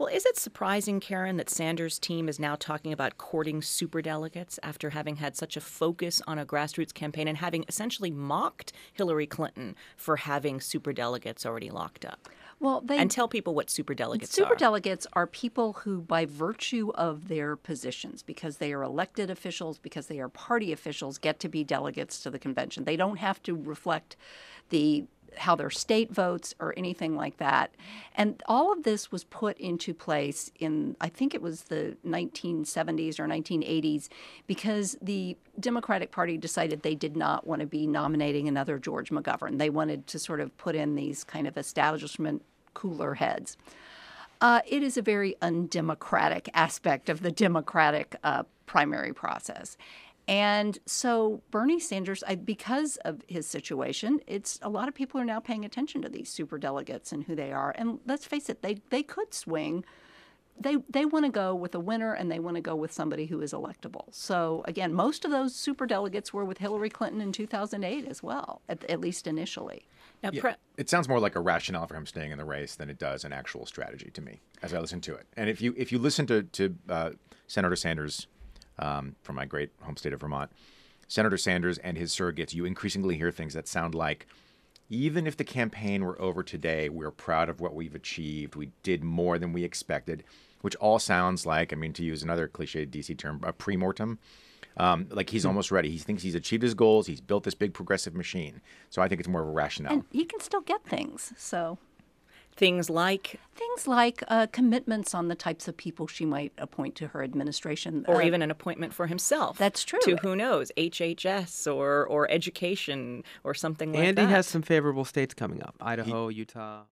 Well, is it surprising, Karen, that Sanders' team is now talking about courting superdelegates after having had such a focus on a grassroots campaign and having essentially mocked Hillary Clinton for having superdelegates already locked up? Well, And tell people what superdelegates are. superdelegates are people who, by virtue of their positions, because they are elected officials, because they are party officials, get to be delegates to the convention. They don't have to reflect how their state votes or anything like that. And all of this was put into place in, I think it was the 1970s or 1980s, because the Democratic Party decided they did not want to be nominating another George McGovern. They wanted to sort of put in these kind of establishment cooler heads. It is a very undemocratic aspect of the Democratic primary process. And so Bernie Sanders, because of his situation, a lot of people are now paying attention to these superdelegates and who they are. And let's face it, they could swing. They want to go with a winner, and they want to go with somebody who is electable. So again, most of those superdelegates were with Hillary Clinton in 2008 as well, at least initially. Now, it sounds more like a rationale for him staying in the race than it does an actual strategy to me, as I listen to it. And if you listen to Senator Sanders from my great home state of Vermont, Senator Sanders and his surrogates, you increasingly hear things that sound like, even if the campaign were over today, we're proud of what we've achieved. We did more than we expected, which all sounds like, I mean, to use another cliche DC term, a pre-mortem. Like he's almost ready. He thinks he's achieved his goals. He's built this big progressive machine. So I think it's more of a rationale. And he can still get things. So things like commitments on the types of people she might appoint to her administration. Or even an appointment for himself. That's true. To, who knows, HHS or education or something like that. And he has some favorable states coming up, Idaho, Utah.